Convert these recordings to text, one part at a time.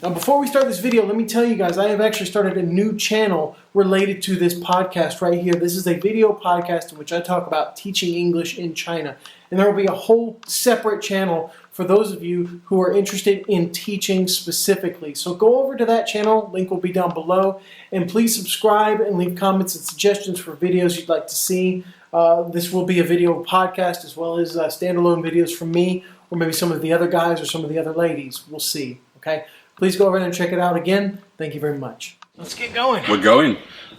Now, before we start this video, let me tell you guys, I have actually started a new channel related to this podcast right here. This is a video podcast in which I talk about teaching English in China. And there will be a whole separate channel for those of you who are interested in teaching specifically. So go over to that channel, link will be down below, and please subscribe and leave comments and suggestions for videos you'd like to see. This will be a video podcast as well as standalone videos from me, or maybe some of the other guys or some of the other ladies. We'll see, okay? Please go over there and check it out again. Thank you very much. Let's get going. We're going.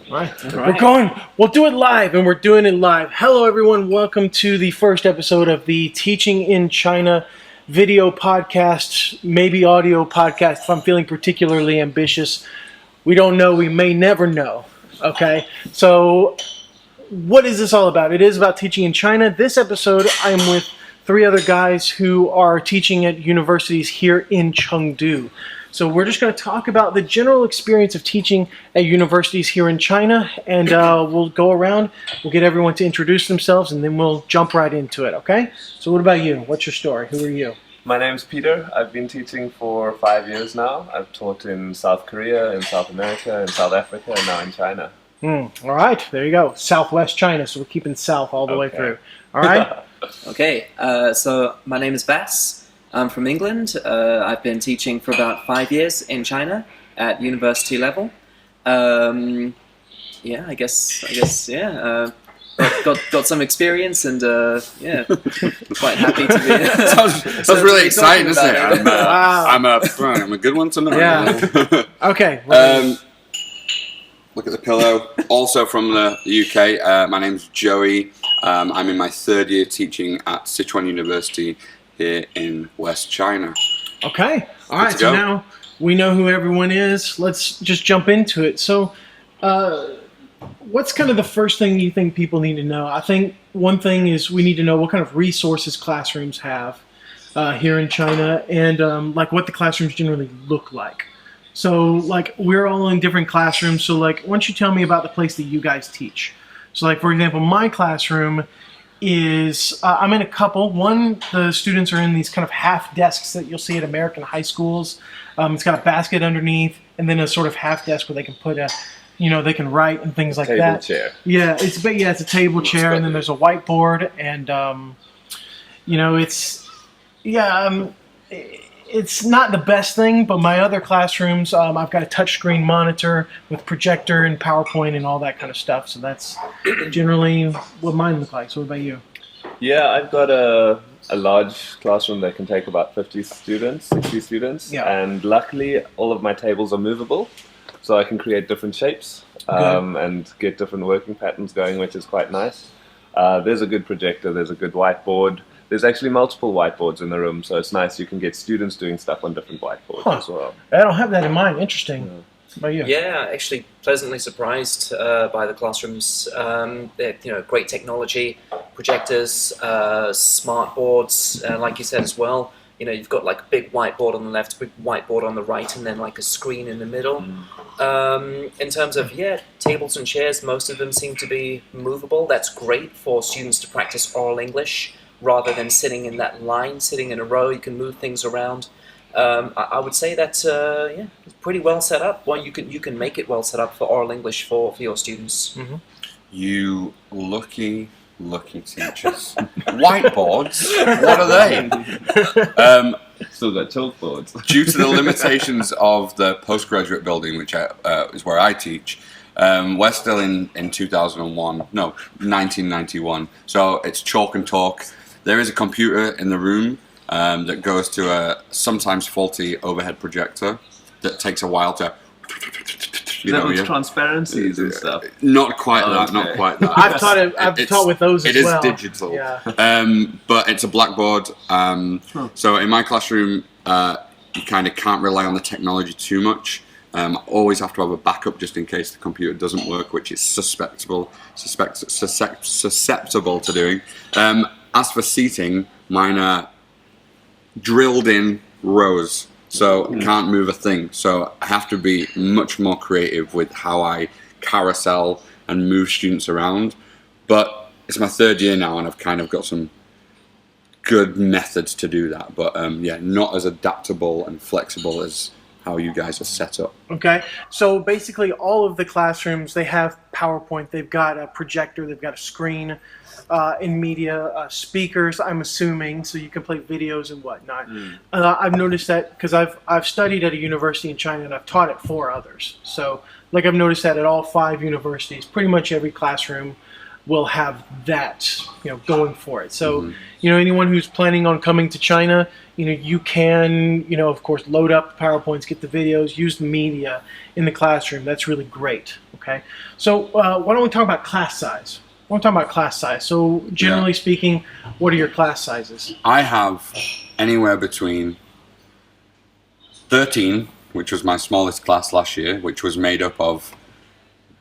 All right. We're going. We'll do it live, and we're doing it live. Hello, everyone. Welcome to the first episode of the Teaching in China video podcast, maybe audio podcast, if I'm feeling particularly ambitious. We don't know. We may never know. Okay? So what is this all about? It is about teaching in China. This episode, I am with three other guys who are teaching at universities here in Chengdu. So we're just going to talk about the general experience of teaching at universities here in China, and we'll go around, we'll get everyone to introduce themselves, and then we'll jump right into it, okay? So what about you? What's your story? Who are you? My name's Peter. I've been teaching for 5 years now. I've taught in South Korea, in South America, in South Africa, and now in China. All right, there you go. Southwest China, so we're keeping south all the way through. All right? Okay, so my name is Bass. I'm from England. I've been teaching for about 5 years in China at university level. Yeah, I guess, yeah. Got some experience and yeah, quite happy to be. Sounds really exciting, doesn't it? I'm a good one to know. Yeah. Okay. Look at the pillow. Also from the UK. My name's Joey. I'm in my third year teaching at Sichuan University here in West China. Okay. All right. So now we know who everyone is. Let's just jump into it. So, what's kind of the first thing you think people need to know? I think one thing is we need to know what kind of resources classrooms have here in China, and like what the classrooms generally look like. So, like, we're all in different classrooms. So, like, why don't you tell me about the place that you guys teach? So, like, for example, my classroom is, I'm in a couple. One, the students are in these kind of half desks that you'll see at American high schools. It's got a basket underneath, and then a sort of half desk where they can put a, you know, they can write and things like that. Table chair. Yeah, it's a table chair, and then there's a whiteboard, and you know, it's not the best thing, but my other classrooms, I've got a touchscreen monitor with projector and PowerPoint and all that kind of stuff. So that's generally what mine look like. So what about you? Yeah, I've got a large classroom that can take about 50 students, 60 students. Yeah. And luckily, all of my tables are movable, so I can create different shapes and get different working patterns going, which is quite nice. There's a good projector, there's a good whiteboard. There's actually multiple whiteboards in the room, so it's nice. You can get students doing stuff on different whiteboards as well. I don't have that in mind. Interesting. Yeah. What about you? Yeah, actually pleasantly surprised by the classrooms. They're, you know, great technology, projectors, smart boards, like you said as well. You know, you've got like a big whiteboard on the left, a big whiteboard on the right, and then like a screen in the middle. In terms of, tables and chairs, most of them seem to be movable. That's great for students to practice oral English. Rather than sitting in that line, sitting in a row, you can move things around. I would say that it's pretty well set up. Well, you can make it well set up for oral English for your students. Mm-hmm. You lucky teachers. Whiteboards? What are they? Still got chalkboards. Due to the limitations of the postgraduate building, which is where I teach, we're still in 1991, so it's chalk and talk. There is a computer in the room that goes to a sometimes faulty overhead projector that takes a while to... with transparencies and stuff? Not quite that, not quite that. I've taught with those as well. It is digital. Yeah. But it's a blackboard. So in my classroom, you kind of can't rely on the technology too much. Always have to have a backup just in case the computer doesn't work, which is susceptible to doing. As for seating, mine are drilled in rows, so can't move a thing. So I have to be much more creative with how I carousel and move students around. But it's my third year now, and I've kind of got some good methods to do that. But yeah, not as adaptable and flexible as how you guys are set up. Okay, so basically all of the classrooms, they have PowerPoint, they've got a projector, they've got a screen, in media, speakers, I'm assuming, so you can play videos and whatnot. I've noticed that because I've studied at a university in China and I've taught at 4 others. So like I've noticed that at all 5 universities, pretty much every classroom will have that, going for it. So, anyone who's planning on coming to China, you can, of course, load up PowerPoints, get the videos, use the media in the classroom. That's really great. Okay. So why don't we talk about class size? I want to talk about class size. So generally speaking, what are your class sizes? I have anywhere between 13, which was my smallest class last year, which was made up of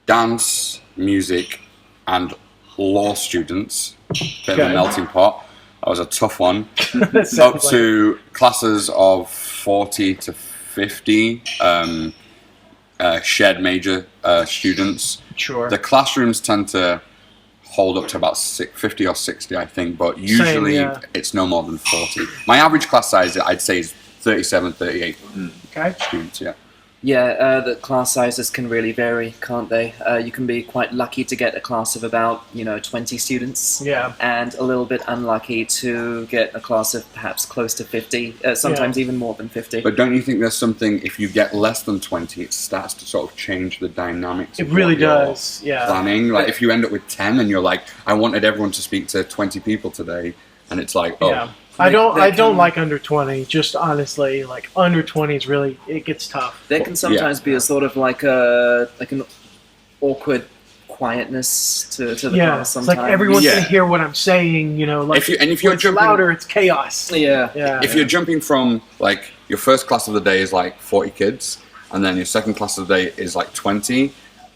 dance, music, and law students. Bit of a melting pot. That was a tough one. Up to classes of 40 to 50 shared major students. Sure. The classrooms tend to hold up to about 50 or 60, I think, but usually it's no more than 40. My average class size, I'd say, is 37, 38 students, Yeah, the class sizes can really vary, can't they? You can be quite lucky to get a class of about, 20 students. Yeah. And a little bit unlucky to get a class of perhaps close to 50, sometimes even more than 50. But don't you think there's something, if you get less than 20, it starts to sort of change the dynamics It of really what you're does, yeah. planning? Like, if you end up with 10 and you're like, I wanted everyone to speak to 20 people today, and it's like, I don't like under 20. Just honestly, like under 20 is really, it gets tough. There can sometimes be a sort of like an awkward quietness to the class sometimes. It's like everyone's gonna hear what I'm saying. Like if you're it's jumping louder, it's chaos. If you're jumping from like your first class of the day is like 40 kids, and then your second class of the day is like 20.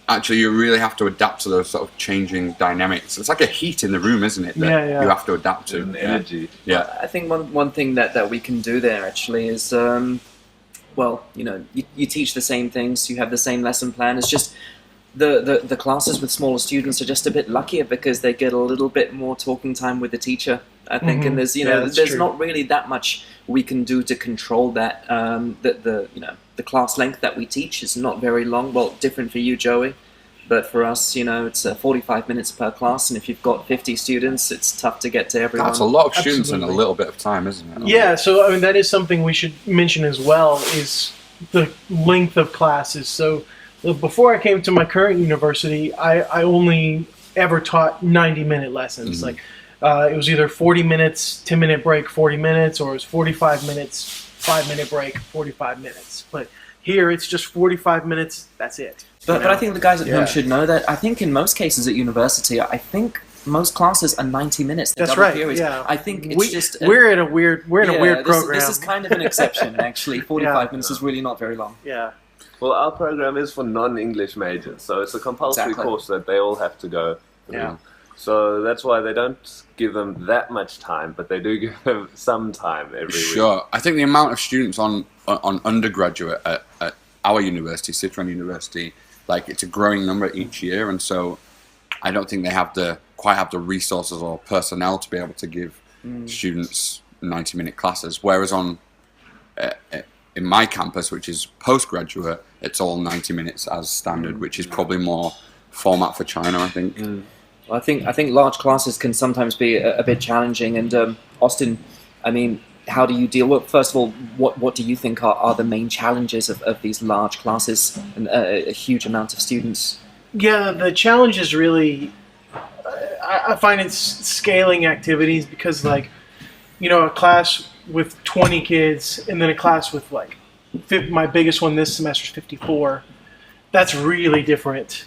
Actually, you really have to adapt to those sort of changing dynamics. It's like a heat in the room, isn't it? That you have to adapt to. Energy. Yeah. I think one thing that we can do there actually is, you teach the same things, you have the same lesson plan. It's just the classes with smaller students are just a bit luckier because they get a little bit more talking time with the teacher, I think. And there's there's true. not really that much we can do to control that. The class length that we teach is not very long. Well, different for you, Joey, but for us, it's 45 minutes per class, and if you've got 50 students, it's tough to get to everyone. That's a lot of students in a little bit of time, isn't it? Yeah, so I mean that is something we should mention as well, is the length of classes. So before I came to my current university, I only ever taught 90-minute lessons. Like it was either 40 minutes, 10-minute break, 40 minutes, or it was 45 minutes, 5-minute break, 45 minutes. But here it's just 45 minutes, that's it. But I think the guys at home should know that. I think in most cases at university, I think most classes are 90 minutes. That's right. Periods. Yeah. I think it's we're in a weird program. This is kind of an exception, actually. 45 minutes is really not very long. Yeah. Well, our program is for non-English majors, so it's a compulsory course that they all have to go through. Yeah. So that's why they don't give them that much time, but they do give them some time every week. Sure. I think the amount of students on undergraduate at our university, Sichuan University, like it's a growing number each year, and so I don't think they quite have the resources or personnel to be able to give students 90-minute classes. Whereas in my campus, which is postgraduate, it's all 90 minutes as standard, which is probably more format for China, I think. I think large classes can sometimes be a bit challenging. And Austin, I mean, how do you deal with? First of all, what do you think are the main challenges of these large classes and a huge amount of students? Yeah, the challenge is really, I find it's scaling activities because, like, a class with 20 kids and then a class with, like, my biggest one this semester is 54. That's really different,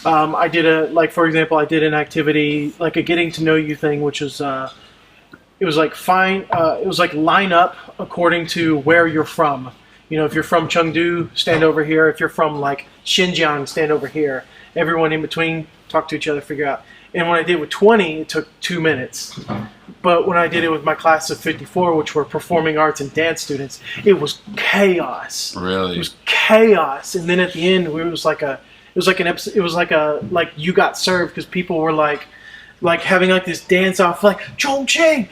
I did for example, I did an activity, like a getting to know you thing, which was, it was like line up according to where you're from. If you're from Chengdu, stand over here. If you're from like Xinjiang, stand over here. Everyone in between, talk to each other, figure out. And when I did it with 20, it took 2 minutes. But when I did it with my class of 54, which were performing arts and dance students, it was chaos. Really? It was chaos. And then at the end, like you got served because people were like, like having like this dance off, like Chongqing,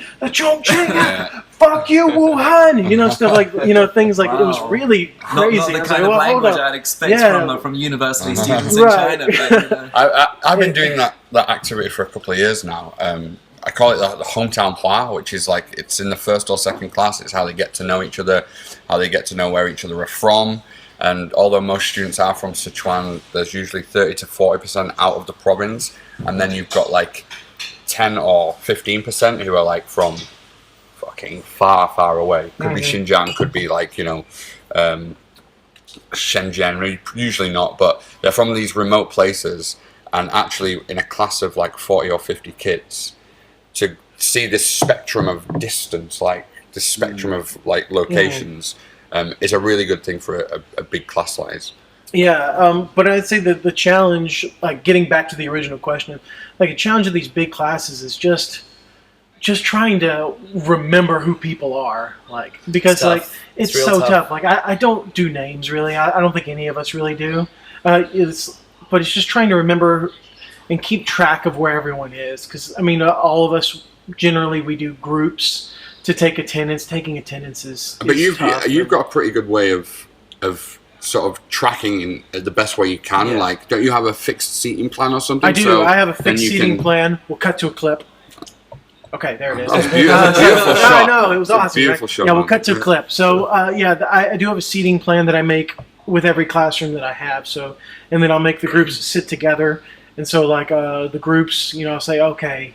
fuck you, Wuhan, stuff like things like it was really crazy. Not the kind of language I'd expect from university students in China. But, I've been doing that activity for a couple of years now. I call it the hometown hua, which is like it's in the first or second class. It's how they get to know each other, how they get to know where each other are from. And although most students are from Sichuan, there's usually 30 to 40% out of the province, and then you've got like 10 or 15% who are like from fucking far away. Could be Xinjiang, could be like Shenzhen. Usually not, but they're from these remote places. And actually, in a class of like 40 or 50 kids, to see this spectrum of distance, like this spectrum of like locations, is a really good thing for a big class size. Yeah, but I'd say that the challenge, like getting back to the original question, like a challenge of these big classes is just trying to remember who people are, like because like it's so tough. Like I don't do names really. I don't think any of us really do. But it's just trying to remember and keep track of where everyone is, because I mean all of us generally we do groups to take attendance. Taking attendance is but tough. You've got a pretty good way of sort of tracking in the best way you can. Yeah. Like, don't you have a fixed seating plan or something? I do. So I have a fixed seating plan. We'll cut to a clip. Okay, there it is. That's beautiful shot. I know, it was awesome. Beautiful shot. Yeah, we'll cut to a clip. So I do have a seating plan that I make with every classroom that I have. So, and then I'll make the groups sit together. And so, like the groups, I'll say, okay,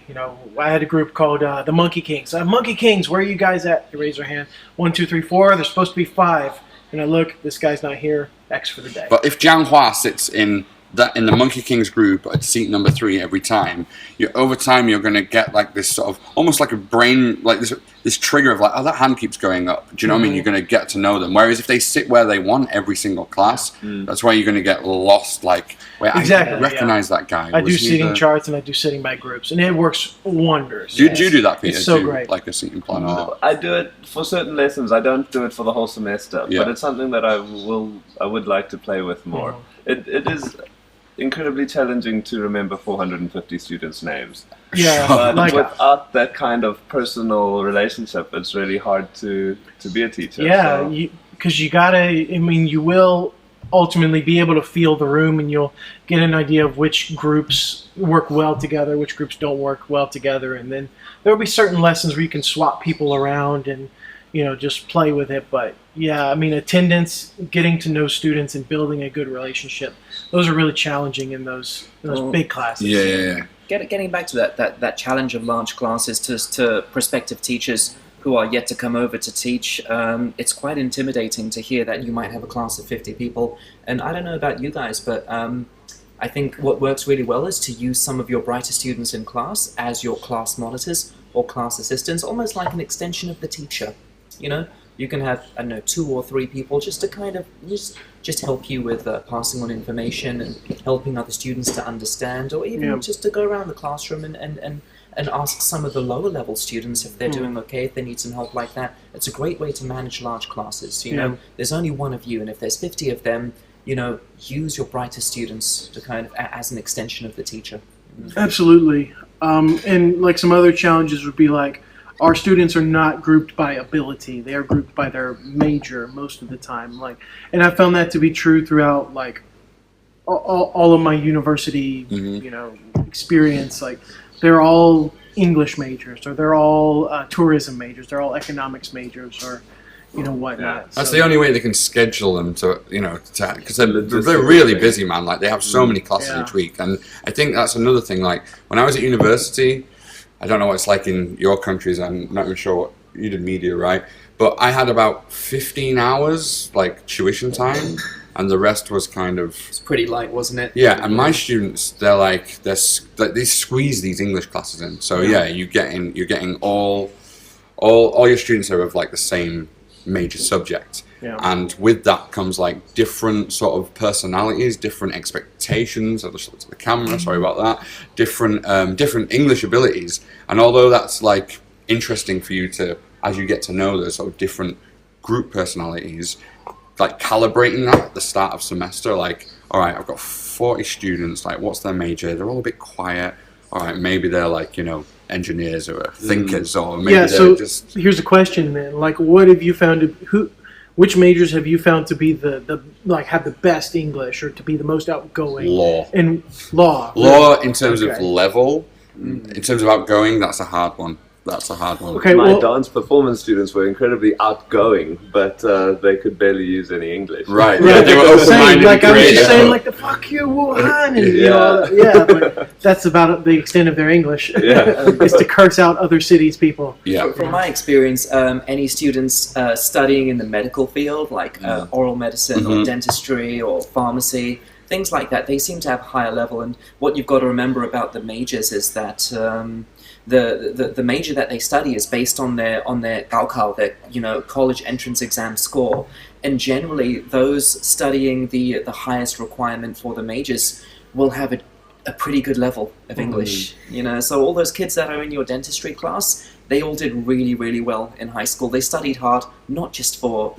I had a group called the Monkey Kings. Monkey Kings, where are you guys at? You raise your hand. 1, 2, 3, 4. There's supposed to be 5. And I look, this guy's not here. X for the day. But if Jiang Hua sits in the Monkey Kings group at seat number 3 every time, over time you're going to get like this sort of almost like a brain, like this trigger of like, oh, that hand keeps going up. Do you know what I mean? You're going to get to know them. Whereas if they sit where they want every single class, that's where you're going to get lost. Like, wait, exactly, I recognize that guy. I do seating charts and I do sitting by groups, and it works wonders. Do you do that, Peter? It's so great. Like a seating plan? Or? I do it for certain lessons. I don't do it for the whole semester, but it's something that I would like to play with more. It is incredibly challenging to remember 450 students' names. Yeah, but without that kind of personal relationship, it's really hard to be a teacher. Yeah, because you gotta. I mean, you will ultimately be able to feel the room, and you'll get an idea of which groups work well together, which groups don't work well together, and then there will be certain lessons where you can swap people around and just play with it. But yeah, I mean, attendance, getting to know students, and building a good relationship. Those are really challenging in those big classes. Yeah. Getting back to that challenge of large classes to prospective teachers who are yet to come over to teach, it's quite intimidating to hear that you might have a class of 50 people. And I don't know about you guys, but I think what works really well is to use some of your brighter students in class as your class monitors or class assistants, almost like an extension of the teacher. You can have, 2 or 3 people just to kind of just help you with passing on information and helping other students to understand, or even just to go around the classroom and ask some of the lower level students if they're doing okay, if they need some help like that. It's a great way to manage large classes. There's only one of you, and if there's 50 of them, use your brighter students to kind of as an extension of the teacher. Absolutely. And like some other challenges would be like, our students are not grouped by ability; they are grouped by their major most of the time. And I found that to be true throughout all of my university, experience. Like, they're all English majors, or they're all tourism majors, they're all economics majors, or whatnot. That's the only way they can schedule them to because they're really busy, man. Like, they have so many classes each week, and I think that's another thing. Like, when I was at university, I don't know what it's like in your countries. I'm not even sure what you did media, right? But I had about 15 hours like tuition time, and the rest was kind of. It's pretty light, wasn't it? Yeah, and my students, they squeeze these English classes in. So you're getting all your students are of like the same major subject. Yeah. And with that comes like different sort of personalities, different expectations. I just looked at the camera, sorry about that. Different English abilities. And although that's like interesting for you to, as you get to know those sort of different group personalities, like calibrating that at the start of semester, like, all right, I've got 40 students, like, what's their major? They're all a bit quiet. all right, maybe they're like, engineers or thinkers, or maybe they're so just... here's a question then. Like, what have you found which majors have you found to be the like have the best English or to be the most outgoing? Law. And law. Law in terms of level, in terms of outgoing, that's a hard one. Okay, my dance performance students were incredibly outgoing, but they could barely use any English. Right. Yeah, they were open-minded. Like I was just saying, like the fuck you, Wuhan, and but that's about the extent of their English. Is to curse out other cities' people. Yeah. From my experience, any students studying in the medical field, like oral medicine or dentistry or pharmacy, things like that, they seem to have a higher level. And what you've got to remember about the majors is that the major that they study is based on their gaokao, their college entrance exam score, and generally those studying the highest requirement for the majors will have a pretty good level of English. So all those kids that are in your dentistry class, they all did really, really well in high school. They studied hard, not just for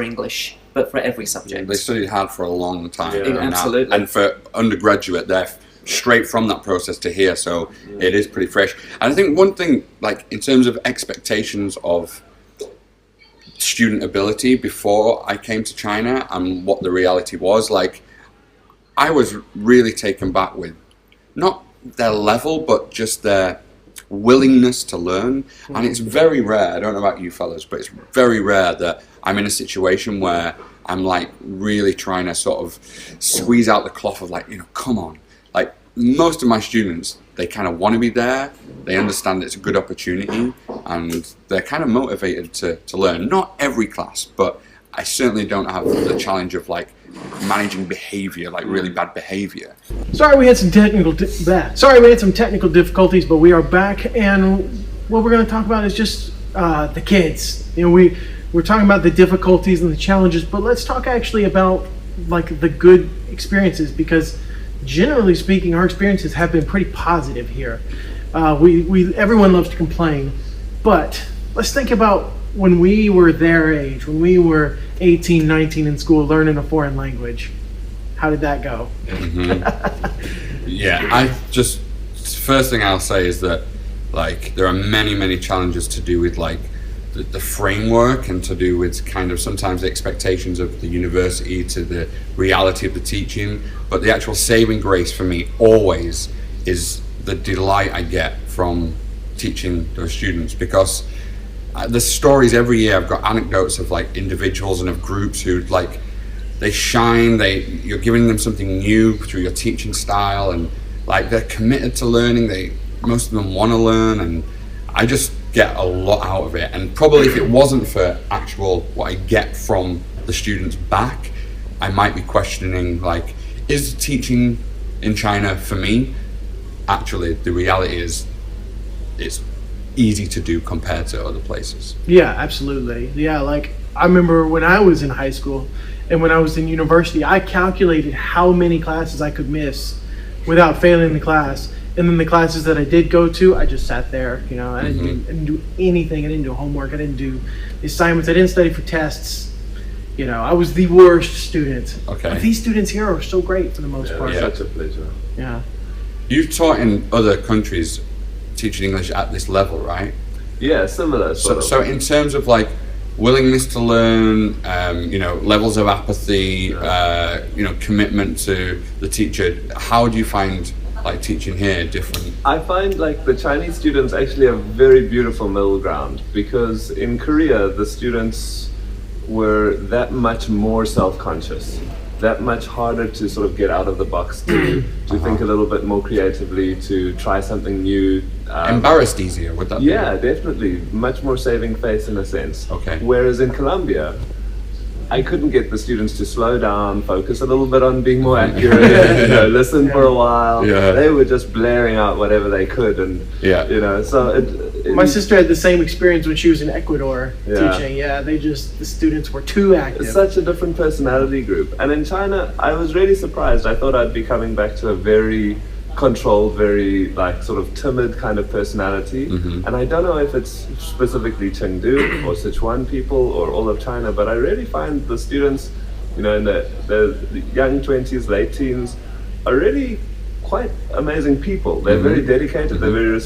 English, but for every subject. They studied hard for a long time. Absolutely. And for undergraduate, they're straight from that process to here, so it is pretty fresh. And I think one thing, like in terms of expectations of student ability before I came to China and what the reality was, like I was really taken back with not their level, but just their willingness to learn. And it's very rare, I don't know about you fellas, but it's very rare that I'm in a situation where I'm like really trying to sort of squeeze out the cloth of like, come on. Like most of my students, they kind of want to be there, they understand it's a good opportunity, and they're kind of motivated to learn. Not every class, but I certainly don't have the challenge of like managing behavior, like really bad behavior. Sorry we had some technical difficulties, but we are back, and what we're going to talk about is just the kids. We're talking about the difficulties and the challenges, but let's talk actually about like the good experiences, because generally speaking, our experiences have been pretty positive here. Everyone loves to complain, but let's think about when we were their age, when we were 18, 19 in school learning a foreign language. How did that go? First thing I'll say is that like there are many challenges to do with like the framework and to do with kind of sometimes the expectations of the university to the reality of the teaching, but the actual saving grace for me always is the delight I get from teaching those students, because the stories every year, I've got anecdotes of like individuals and of groups who like they shine, you're giving them something new through your teaching style, and like they're committed to learning, most of them want to learn, and I just get a lot out of it. And probably if it wasn't for actual what I get from the students back, I might be questioning like, is teaching in China for me? Actually, the reality is it's easy to do compared to other places. Yeah, absolutely. Yeah, like I remember when I was in high school and when I was in university, I calculated how many classes I could miss without failing the class. And then the classes that I did go to, I just sat there, I didn't do anything. I didn't do homework. I didn't do assignments. I didn't study for tests. I was the worst student. Okay. But these students here are so great for the most part. Yeah, such a pleasure. Yeah. You've taught in other countries teaching English at this level, right? Yeah, similar. So in terms of like willingness to learn, levels of apathy, commitment to the teacher, how do you find like teaching here different? I find like the Chinese students actually have very beautiful middle ground, because in Korea the students were that much more self-conscious, that much harder to sort of get out of the box, to think a little bit more creatively, to try something new. Embarrassed easier, would that be? Yeah, definitely. Much more saving face in a sense. Okay. Whereas in Colombia, I couldn't get the students to slow down, focus a little bit on being more accurate, listen for a while. Yeah. They were just blaring out whatever they could, and so my sister had the same experience when she was in Ecuador teaching. Yeah, the students were too active. It's such a different personality group. And in China, I was really surprised. I thought I'd be coming back to a very controlled, very like sort of timid kind of personality. And I don't know if it's specifically Chengdu or Sichuan people or all of China, but I really find the students, in the young 20s, late teens, are really quite amazing people. They're very dedicated, they're very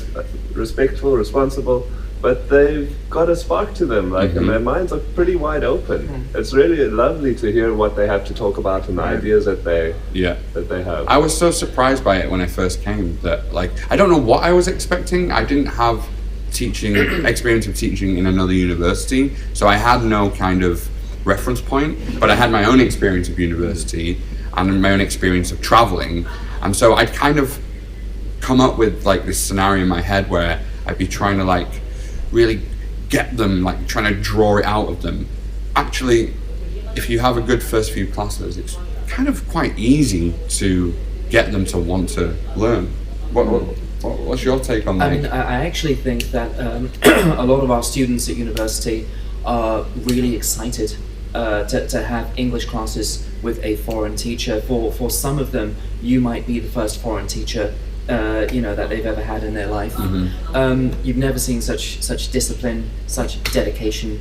respectful, responsible, but they've got a spark to them, like, and their minds are pretty wide open. It's really lovely to hear what they have to talk about and the ideas that they have. I was so surprised by it when I first came that, like, I don't know what I was expecting. I didn't have experience of teaching in another university, so I had no kind of reference point, but I had my own experience of university and my own experience of traveling, and so I'd kind of come up with like this scenario in my head where I'd be trying to like really get them, like trying to draw it out of them. Actually, if you have a good first few classes, it's kind of quite easy to get them to want to learn. What's your take on that? I mean, I actually think that a lot of our students at university are really excited to have English classes with a foreign teacher. For some of them, you might be the first foreign teacher that they've ever had in their life. You've never seen such discipline, such dedication,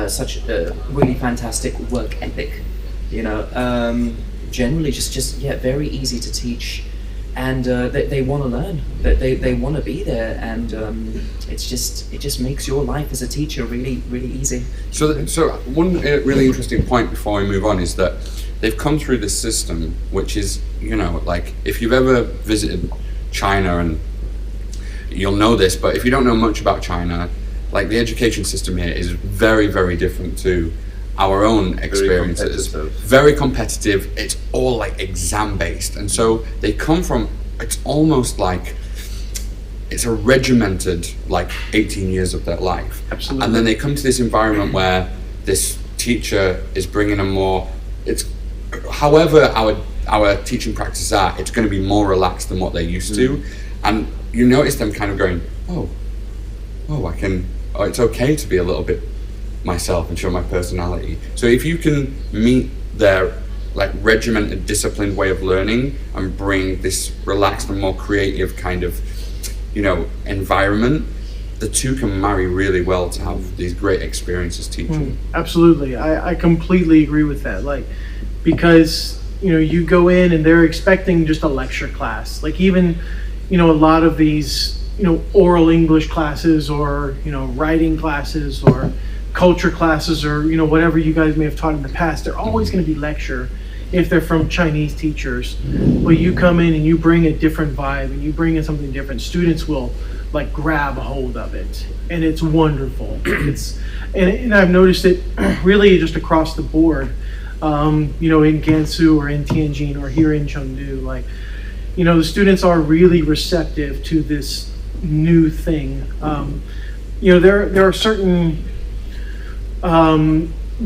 such a really fantastic work ethic. Generally just very easy to teach, and they want to learn. They want to be there, and it just makes your life as a teacher really easy. So one really interesting point before we move on is that they've come through this system, which is, like, if you've ever visited China, and you'll know this, but if you don't know much about China, like, the education system here is very, very different to our own experiences. Very competitive. It's all like exam based, and so they come from, it's almost like it's a regimented like 18 years of their life. Absolutely. And then they come to this environment where this teacher is bringing a more, it's, however our teaching practices are, it's going to be more relaxed than what they're used to, and you notice them kind of going, it's okay to be a little bit myself and show my personality. So if you can meet their like regimented, disciplined way of learning and bring this relaxed and more creative kind of environment, the two can marry really well to have these great experiences teaching. Absolutely, I completely agree with that. Like, because you go in and they're expecting just a lecture class. Like, even a lot of these oral English classes, or writing classes, or culture classes, or whatever you guys may have taught in the past, they're always going to be lecture if they're from Chinese teachers. But you come in and you bring a different vibe, and you bring in something different, students will like grab a hold of it, and it's wonderful. And I've noticed it really just across the board, in Gansu or in Tianjin or here in Chengdu. Like, the students are really receptive to this new thing. There are certain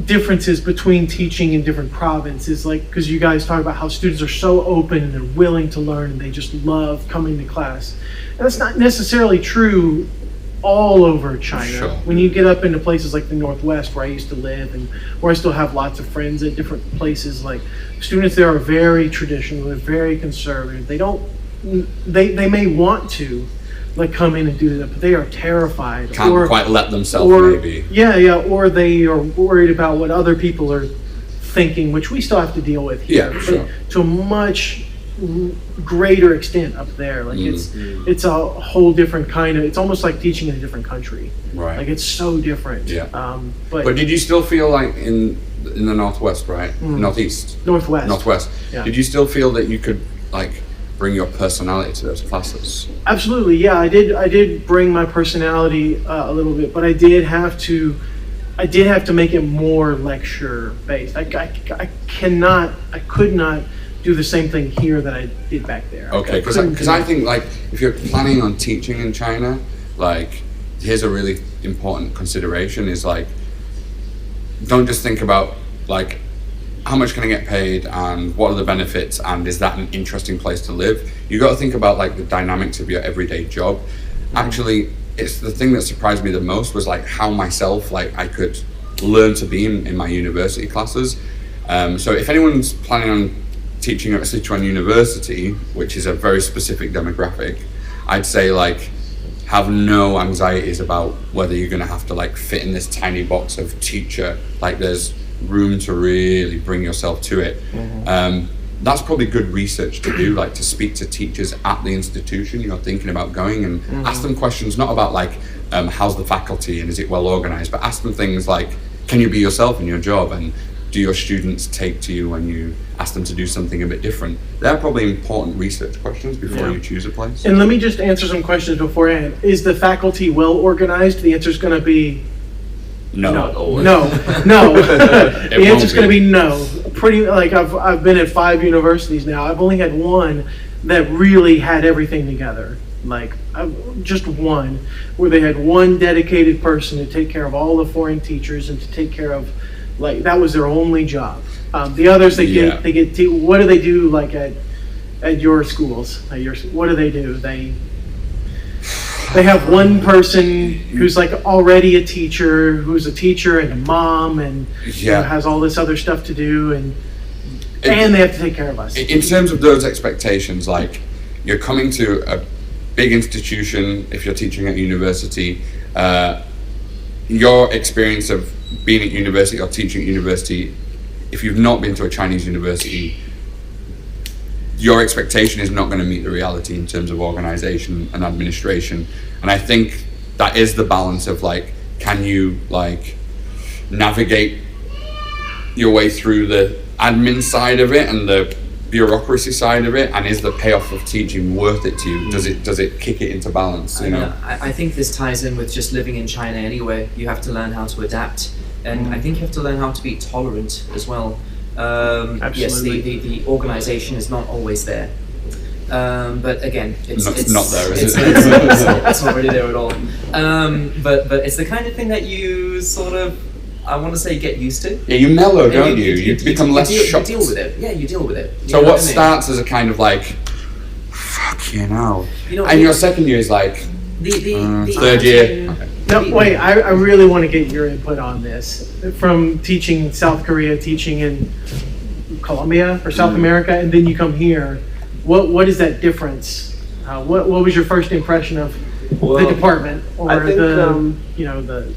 differences between teaching in different provinces, like, because you guys talk about how students are so open and they're willing to learn and they just love coming to class, and that's not necessarily true all over China. Sure. When you get up into places like the Northwest, where I used to live and where I still have lots of friends at different places, like, students there are very traditional, they're very conservative. They may want to like come in and do that, but they are terrified. Can't quite let themselves, maybe. Yeah, or they are worried about what other people are thinking, which we still have to deal with here. Yeah, sure. But to a much greater extent up there. Like, it's a whole different kind of, it's almost like teaching in a different country. Right. Like, it's so different. Yeah. But did you still feel like in the Northwest, right? Northeast? Northwest. Yeah. Did you still feel that you could like bring your personality to those classes? Absolutely, yeah. I did bring my personality a little bit, but I did have to make it more lecture based. I could not do the same thing here that I did back there. Okay, because I think, like, if you're planning on teaching in China, like, here's a really important consideration is, like, don't just think about like how much can I get paid and what are the benefits and is that an interesting place to live. You got to think about like the dynamics of your everyday job. Actually, it's the thing that surprised me the most was like how myself, like, I could learn to be in my university classes. So if anyone's planning on teaching at Sichuan University, which is a very specific demographic, I'd say like have no anxieties about whether you're going to have to like fit in this tiny box of teacher. Like, there's room to really bring yourself to it. that's probably good research to do, like to speak to teachers at the institution you're thinking about going and ask them questions, not about like how's the faculty and is it well organized, but ask them things like, can you be yourself in your job, and do your students take to you when you ask them to do something a bit different? They're probably important research questions before you choose a place. And let me just answer some questions beforehand. Is the faculty well organized? The answer is going to be No. no. The answer is going to be no. Pretty like I've been at 5 universities now. I've only had one that really had everything together. Like just one, where they had one dedicated person to take care of all the foreign teachers and to take care of, like, that was their only job. The others they get what do they do, like at your schools? What do? They have one person who's like already a teacher, who's a teacher and a mom, and has all this other stuff to do, and they have to take care of us. In terms of those expectations, like, you're coming to a big institution, if you're teaching at university, your experience of being at university or teaching at university, if you've not been to a Chinese university, your expectation is not going to meet the reality in terms of organization and administration. And I think that is the balance of, like, can you, like, navigate your way through the admin side of it and the bureaucracy side of it, and is the payoff of teaching worth it to you? Does it kick it into balance? I think this ties in with just living in China anyway. You have to learn how to adapt, and I think you have to learn how to be tolerant as well. Yes, the organization is not always there, but again, it's not there, is it? It's not really there at all. But it's the kind of thing that you sort of, I want to say, get used to. Yeah, you mellow, don't you? You become less shocked. You deal with it. Yeah, you deal with it. So what starts as a kind of like, fuck you know, and your second year is like, the third year. Okay. No, wait, I really want to get your input on this. From teaching South Korea, teaching in Colombia or South America, and then you come here, what is that difference? What was your first impression of the department or the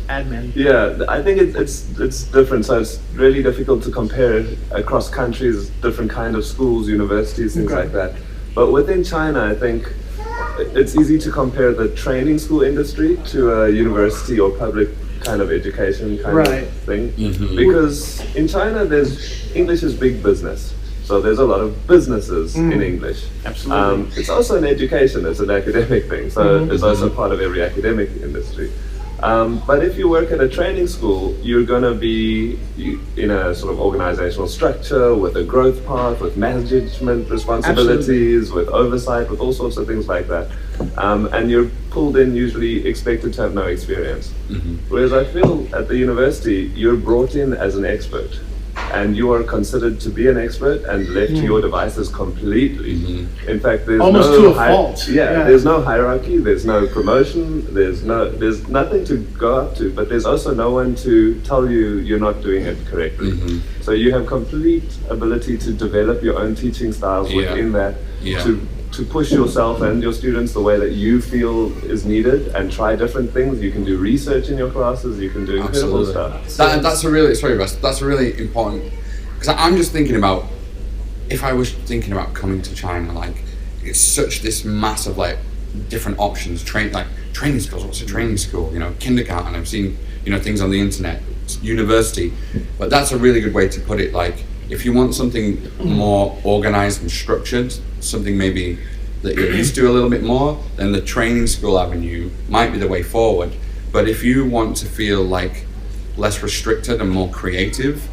admin? Yeah, I think it's different. So it's really difficult to compare across countries, different kind of schools, universities, things like that. But within China, I think it's easy to compare the training school industry to a university or public kind of education kind of thing. Because in China, English is big business. So there's a lot of businesses in English. Absolutely. It's also an education, it's an academic thing. So it's also part of every academic industry. But if you work at a training school, you're going to be in a sort of organizational structure with a growth path, with management responsibilities, with oversight, with all sorts of things like that. And you're pulled in, usually expected to have no experience. Whereas I feel at the university, you're brought in as an expert. And you are considered to be an expert and left to your devices completely. In fact, there's almost no to a fault. There's no hierarchy, there's no promotion, there's nothing to go up to, but there's also no one to tell you you're not doing it correctly. So you have complete ability to develop your own teaching styles within that, to push yourself and your students the way that you feel is needed, and try different things. You can do research in your classes, you can do incredible stuff. That's a really important, because I'm just thinking about, if I was thinking about coming to China, like, it's such this massive, like, different options, training schools. What's a training school? Kindergarten, I've seen, things on the internet, university, but that's a really good way to put it. Like, if you want something more organized and structured, something maybe that you're used to a little bit more, then the training school avenue might be the way forward. But if you want to feel like less restricted and more creative,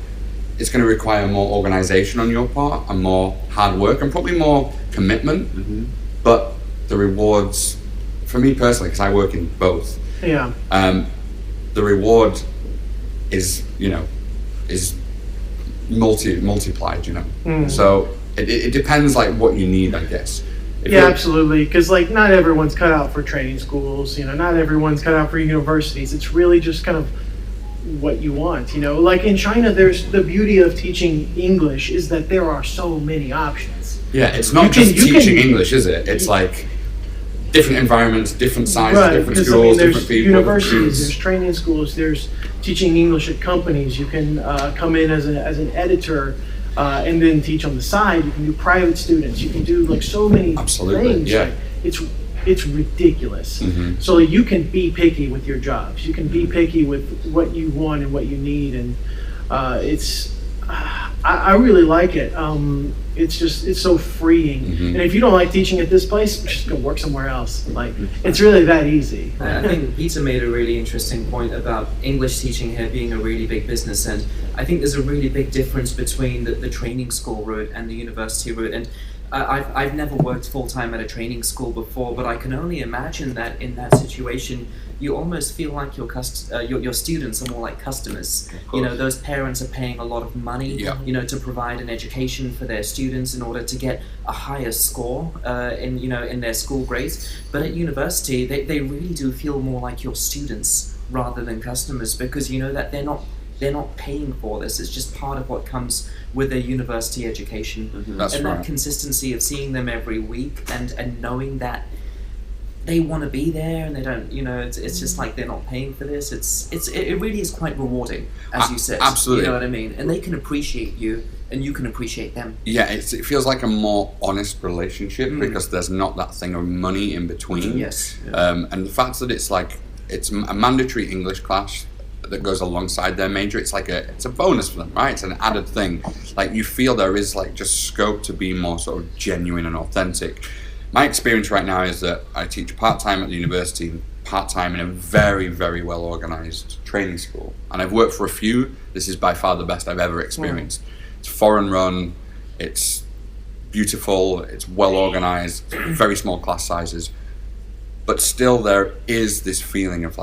it's going to require more organization on your part and more hard work and probably more commitment. But the rewards, for me personally, because I work in both, the reward is multiplied. So it depends, like, what you need, I guess. Absolutely, because, like, not everyone's cut out for training schools, not everyone's cut out for universities. It's really just kind of what you want, like in China, there's the beauty of teaching English is that there are so many options. It's not just teaching English, is it? It's like different environments, different sizes, different schools, different people. Universities, there's training schools, there's teaching English at companies. You can come in as an editor. and then teach on the side. You can do private students. You can do like so many things. Yeah. Like, it's ridiculous. So you can be picky with your jobs. You can be picky with what you want and what you need, and I really like it. It's so freeing. And if you don't like teaching at this place, just go work somewhere else. Like, it's really that easy. I think Peter made a really interesting point about English teaching here being a really big business, and I think there's a really big difference between the training school route and the university route. And I've never worked full-time at a training school before, but I can only imagine that in that situation, you almost feel like your students are more like customers. Those parents are paying a lot of money, to provide an education for their students in order to get a higher score in their school grades. But at university, they really do feel more like your students rather than customers, because that they're not paying for this. It's just part of what comes with their university education. That's and right. that consistency of seeing them every week and knowing that they want to be there and they don't, it's just like they're not paying for this. It really is quite rewarding, as you said. Absolutely. You know what I mean? And they can appreciate you and you can appreciate them. Yeah, it feels like a more honest relationship because there's not that thing of money in between. Yes. And the fact that it's a mandatory English class that goes alongside their major, it's a bonus for them, right? It's an added thing. Like, you feel there is just scope to be more sort of genuine and authentic. My experience right now is that I teach part-time at the university and part-time in a very, very well organized training school. And I've worked for a few. This is by far the best I've ever experienced. It's foreign run, it's beautiful, it's well organized, very small class sizes. But still there is this feeling of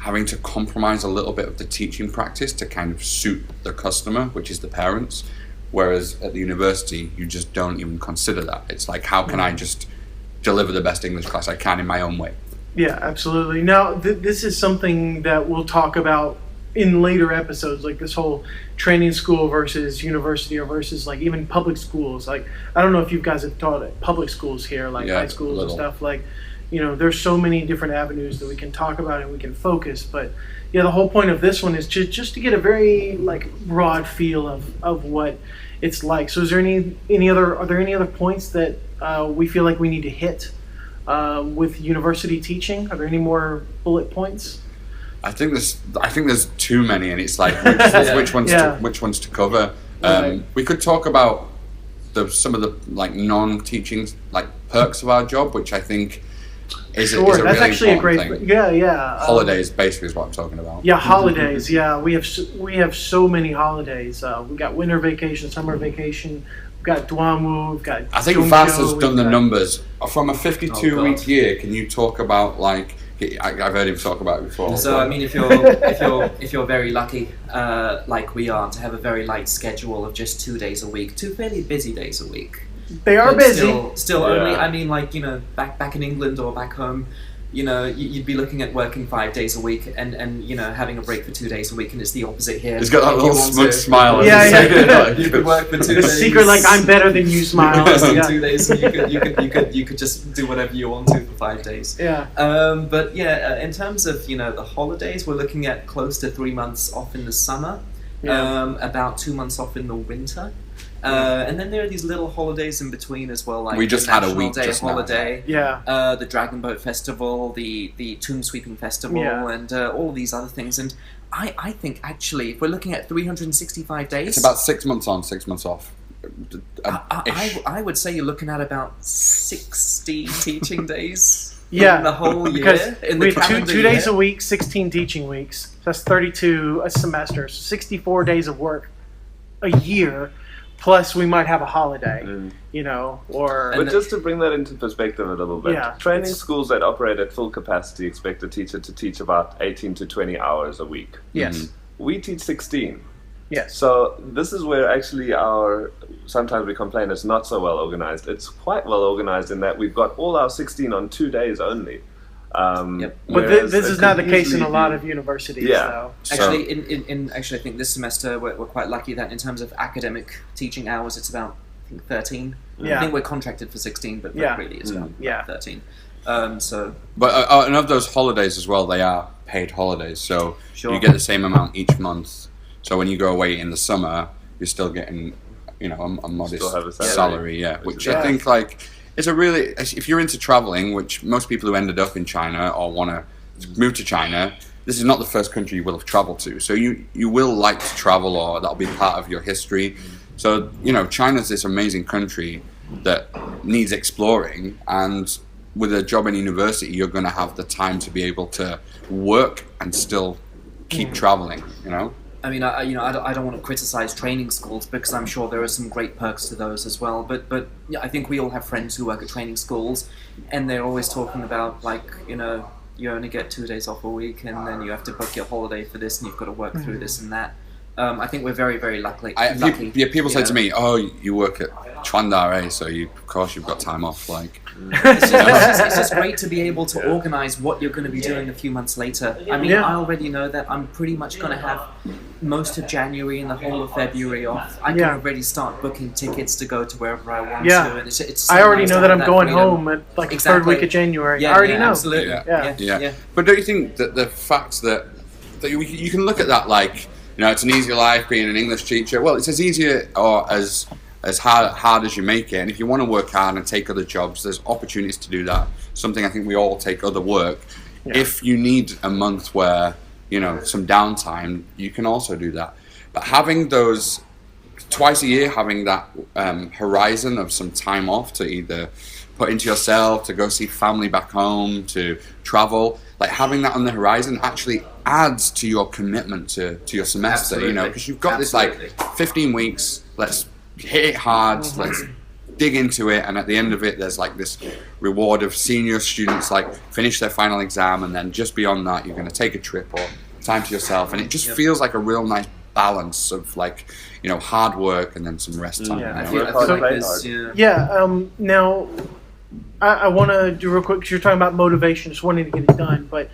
having to compromise a little bit of the teaching practice to kind of suit the customer, which is the parents. Whereas at the university, you just don't even consider that. It's like, how can I just deliver the best English class I can in my own way? Yeah, absolutely. Now, this is something that we'll talk about in later episodes, like this whole training school versus university or versus even public schools. I don't know if you guys have taught at public schools here, high schools and stuff. There's so many different avenues that we can talk about and we can focus. But yeah, the whole point of this one is just to get a very broad feel of what it's like. So is there are there any other points that we feel like we need to hit with university teaching? Are there any more bullet points? I think there's too many, and it's which ones to cover. We could talk about some of the non-teaching perks of our job, which I think is a that's really actually a great thing. Yeah. Holidays basically is what I'm talking about. Yeah, holidays. Yeah, we have so many holidays. We got winter vacation, summer vacation. We've got Duamu. We've got. I think Chengdu, Vas has done the numbers from a 52-week year. Can you talk about I've heard him talk about it before. So I mean, if you're very lucky, like we are, to have a very light schedule of just 2 days a week, 2 fairly busy days a week. They are busy. Still only. I mean, back in England or back home, you'd be looking at working 5 days a week and having a break for 2 days a week, and it's the opposite here. He's got that little smug smile. Yeah. You could work for 2 days. The secret, I'm better than you smile. Yeah. 2 days, and you could just do whatever you want to for 5 days. Yeah. But yeah, in terms of the holidays, we're looking at close to 3 months off in the summer, about 2 months off in the winter. And then there are these little holidays in between as well, like we just the had a National week Day just holiday, now. The Dragon Boat Festival, the Tomb Sweeping Festival, and all of these other things. And I think actually, if we're looking at 365 days, it's about 6 months on, 6 months off. I would say you're looking at about 60 teaching days. Yeah, the whole year. Because we have 2 days a week, 16 teaching weeks. So that's 32 a semester. So 64 days of work a year. Plus, we might have a holiday, But just to bring that into perspective a little bit, Yeah. training schools that operate at full capacity expect a teacher to teach about 18 to 20 hours a week. Yes. We teach 16. Yes. So this is where actually sometimes we complain it's not so well organized. It's quite well organized in that we've got all our 16 on 2 days only. But this is not the case in a lot of universities, though. Actually, I think this semester we're quite lucky that in terms of academic teaching hours, it's about 13. Yeah. I think we're contracted for 16, but really it's about 13. And of those holidays as well, they are paid holidays, so you get the same amount each month. So when you go away in the summer, you're still getting, you know, a modest Still have a salary. Yeah, which I think like is a really, if you're into traveling, which most people who ended up in China or want to move to China, this is not the first country you will have traveled to. So you will like to travel, or that'll be part of your history. So, you know, China's this amazing country that needs exploring, and with a job in university, you're going to have the time to be able to work and still keep traveling, you know? I mean, I don't want to criticize training schools, because I'm sure there are some great perks to those as well. But yeah, I think we all have friends who work at training schools, and they're always talking about, like, you know, you only get 2 days off a week, and then you have to book your holiday for this, and you've got to work through this and that. I think we're very, very lucky. People say to me, "Oh, you work at Chengdu, so of course you've got time off." Like, it's just great to be able to organize what you're going to be doing a few months later. I mean, I already know that I'm pretty much going to have most of January and the whole of February off. I can already start booking tickets to go to wherever I want to. And it's so I already nice know to that have I'm going freedom. home at like the third week of January. I already know. Absolutely. Yeah. But don't you think that the fact that you can look at that like, you know, it's an easier life being an English teacher. Well, it's as easier or as hard as you make it. And if you want to work hard and take other jobs, there's opportunities to do that. Something I think we all take other work. Yeah. If you need a month where, you know, some downtime, you can also do that. But having those twice a year, having that horizon of some time off to either put into yourself, to go see family back home, to travel, like having that on the horizon actually adds to your commitment to your semester. Absolutely. You know, because you've got this like 15 weeks, let's hit it hard, let's dig into it, and at the end of it there's like this reward of senior students like finish their final exam, and then just beyond that you're going to take a trip or time to yourself, and it just feels like a real nice balance of like, you know, hard work and then some rest time. I You know? feel like this, now I want to do real quick, because you're talking about motivation, just wanting to get it done, but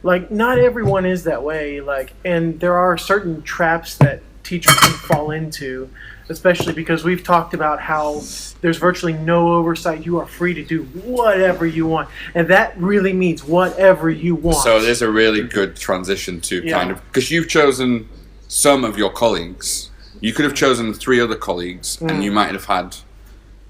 like not everyone is that way, like, and there are certain traps that teachers can fall into, especially because we've talked about how there's virtually no oversight. You are free to do whatever you want, and that really means whatever you want. So there's a really good transition to kind of, because you've chosen some of your colleagues, you could have chosen 3 other colleagues, and you might have had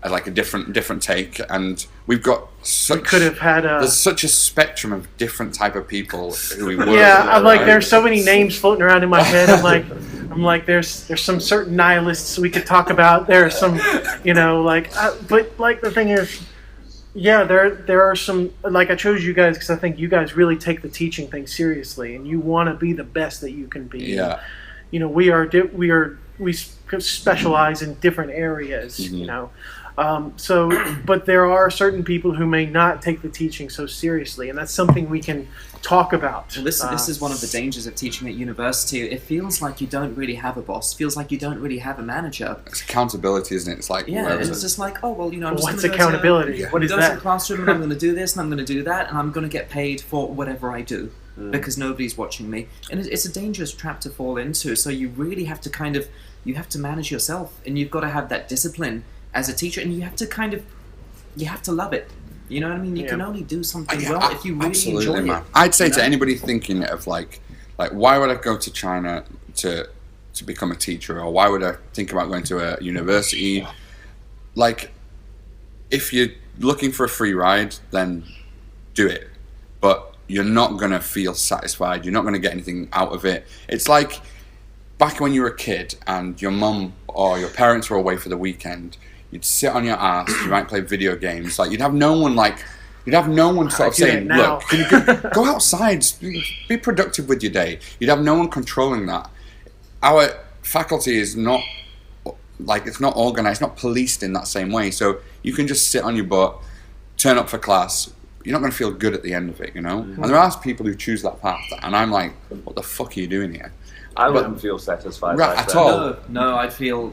like a different take, and we've got there's such a spectrum of different type of people who we work with. I'm like, there's so many names floating around in my head. I'm like, there's some certain nihilists we could talk about. There are some, you know, like, but like the thing is, there are some, like, I chose you guys because I think you guys really take the teaching thing seriously, and you want to be the best that you can be. Yeah. You know, we specialize in different areas. You know. But there are certain people who may not take the teaching so seriously, and that's something we can talk about. Well, this is one of the dangers of teaching at university. It feels like you don't really have a boss. It feels like you don't really have a manager. It's accountability, isn't it? It's like, it's just like, oh, well, you know, I'm just what's accountability? What is that? Go to the classroom, and I'm going to do this, and I'm going to do that, and I'm going to get paid for whatever I do. Because nobody's watching me. And it's a dangerous trap to fall into. So you really have to you have to manage yourself, and you've got to have that discipline as a teacher, and you have to love it. You know what I mean? You can only do something well if you really enjoy it. I'd say to anybody thinking of like why would I go to China to become a teacher, or why would I think about going to a university? Like, if you're looking for a free ride, then do it. But you're not going to feel satisfied. You're not going to get anything out of it. It's like back when you were a kid and your mum or your parents were away for the weekend. You'd sit on your ass. You might play video games. Like, you'd have no one sort of saying, "Look, can you go outside, be productive with your day." You'd have no one controlling that. Our faculty is not like, it's not organized, not policed in that same way. So you can just sit on your butt, turn up for class. You're not going to feel good at the end of it, you know? And there are people who choose that path, and I'm like, what the fuck are you doing here? I wouldn't feel satisfied at all. No, I'd feel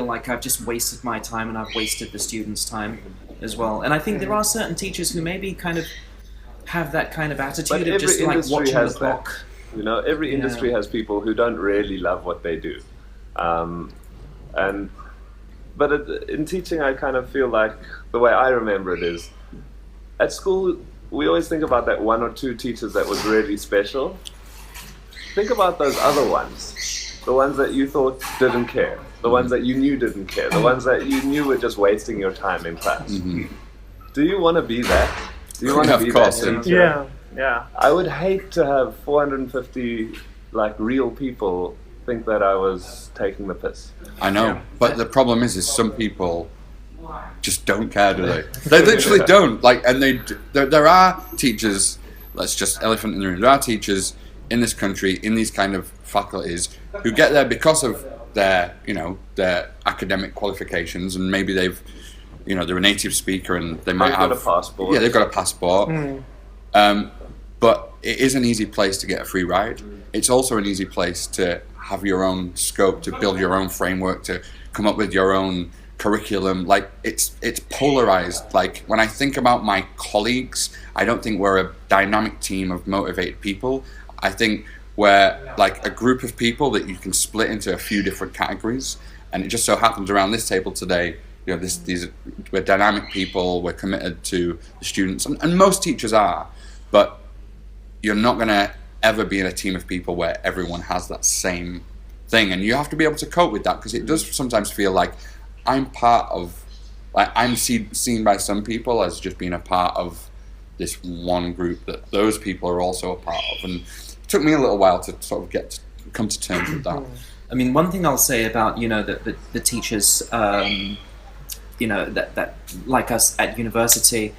like I've just wasted my time, and I've wasted the students' time as well. And I think there are certain teachers who maybe kind of have that kind of attitude of just like watching the clock. You know, every industry has people who don't really love what they do. But in teaching, I kind of feel like the way I remember it is, at school, we always think about that 1 or 2 teachers that was really special. Think about those other ones, the ones that you thought didn't care, the ones that you knew didn't care, the ones that you knew were just wasting your time in class. Do you want to be that? Do you want to be that teacher? Yeah. I would hate to have 450 like real people think that I was taking the piss. I know, but the problem is some people just don't care, do they? They literally don't. Like, and there are teachers. Let's just elephant in the room. There are teachers in this country, in these kind of faculties, who get there because of their academic qualifications, and maybe they're a native speaker and they might have a passport. Yeah, they've got a passport. But it is an easy place to get a free ride. It's also an easy place to have your own scope, to build your own framework, to come up with your own curriculum. Like, it's polarized. Like, when I think about my colleagues, I don't think we're a dynamic team of motivated people. I think we're like a group of people that you can split into a few different categories. And it just so happens around this table today, we're dynamic people, we're committed to the students, and most teachers are, but you're not going to ever be in a team of people where everyone has that same thing, and you have to be able to cope with that, because it does sometimes feel like I'm seen by some people as just being a part of this one group that those people are also a part of, and it took me a little while to sort of come to terms with that. I mean, one thing I'll say about the teachers, that like us at university,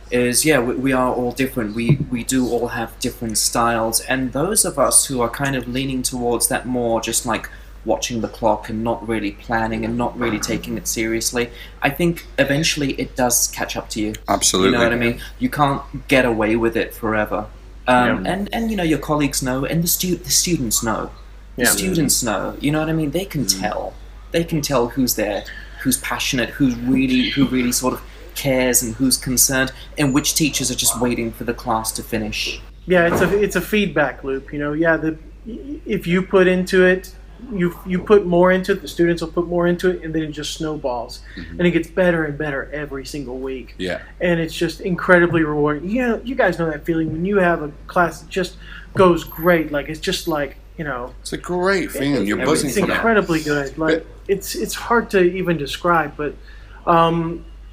is we are all different. We do all have different styles, and those of us who are kind of leaning towards that more just like watching the clock and not really planning and not really taking it seriously, I think eventually it does catch up to you. Absolutely. You know what I mean? You can't get away with it forever. And your colleagues know, and the students know. The students know. You know what I mean? They can tell. They can tell who's there, who's passionate, who really sort of cares, and who's concerned, and which teachers are just waiting for the class to finish. Yeah, it's a feedback loop. If you put into it, you put more into it, the students will put more into it, and then it just snowballs, and it gets better and better every single week. Yeah, and it's just incredibly rewarding. You guys know that feeling when you have a class that just goes great. Like, it's just like, it's a great feeling. You're buzzing. It's incredibly good. Like, it's hard to even describe, but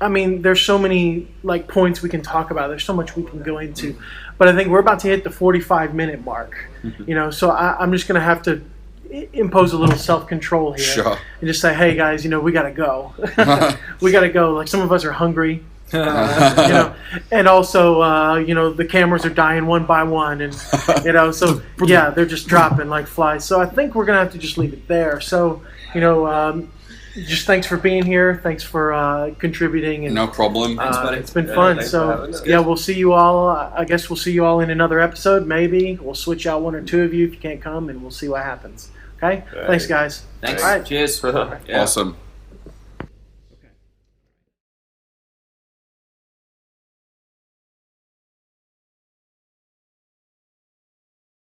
I mean, there's so many like points we can talk about. There's so much we can go into, but I think we're about to hit the 45-minute mark. So I'm just gonna have to impose a little self-control here, and just say, hey guys, we gotta go. We gotta go. Like, some of us are hungry. And also, the cameras are dying one by one, and so they're just dropping like flies. So I think we're gonna have to just leave it there. So just thanks for being here. Thanks for contributing. And, no problem. Thanks, buddy. It's been fun. So we'll see you all. I guess we'll see you all in another episode. Maybe we'll switch out one or two of you if you can't come, and we'll see what happens. Okay. Thanks, guys. Thanks. All right. Cheers. Awesome.